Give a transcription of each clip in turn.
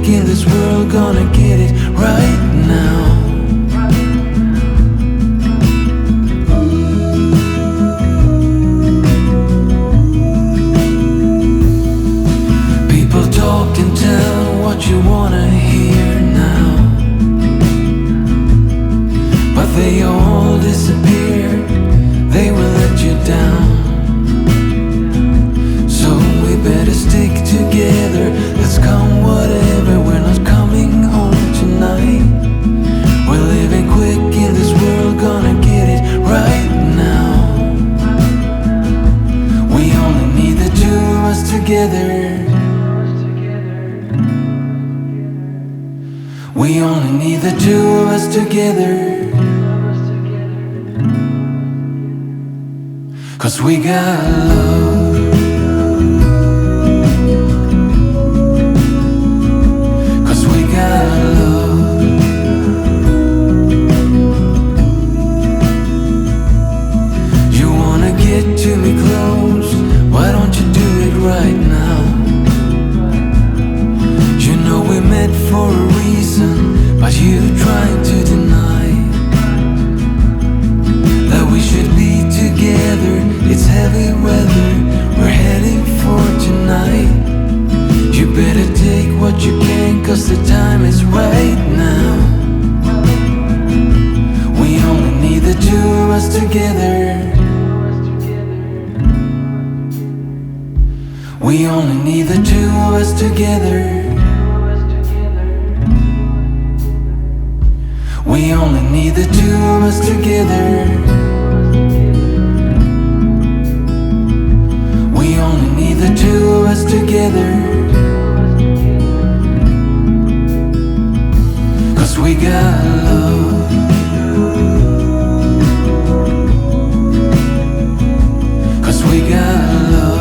in this world, gonna get it right now. People talk and tell what you wanna hear now, but they all disappear, they will let you down. So we better stick together, let's come whatever, we're not coming home tonight. We're living quick in this world, gonna get it right now. We only need the two of us together. We only need the two of us together. 'Cause we got love. To me close, why don't you do it right now? You know we met for a reason, but you trying to deny that we should be together. It's heavy weather, we're heading for tonight. You better take what you can, 'cause the time is right now. We only need the two of us together. We only need the two of us together. We only need the two of us together. We only need the two of us together. 'Cause we got love. 'Cause we got love.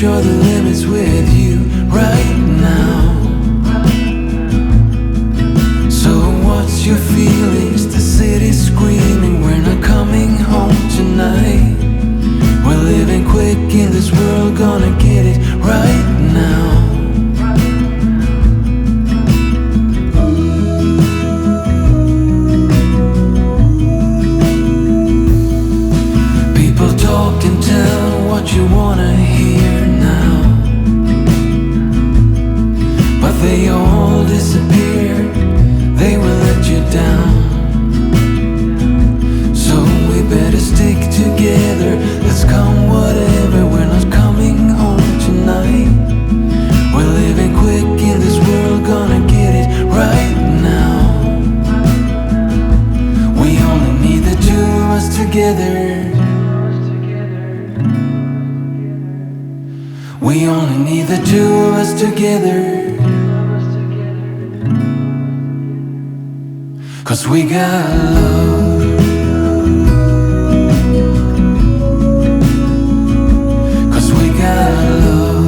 The limits with you right now. So what's your feelings? The city's screaming, we're not coming home tonight. We're living quick in this world, gonna get it right now. People talk and tell what you wanna hear now, but they all disappear, they will let you down. So we better stick together, let's come whatever, we're not coming home tonight. We're living quick in this world, gonna get it right now. We only need the two of us together. We only need the two of us together. 'Cause we got love. 'Cause we got love.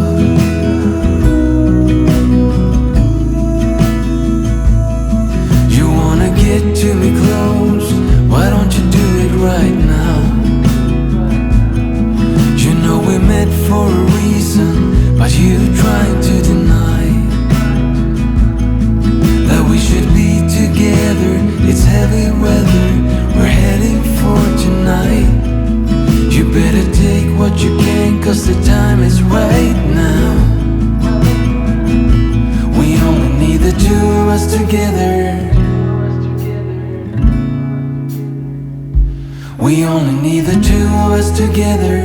You wanna get to me close, why don't you do it right now? You know we met for a reason, but you trying to deny that we should be together. It's heavy weather, we're heading for tonight. You better take what you can, 'cause the time is right now. We only need the two of us together. We only need the two of us together.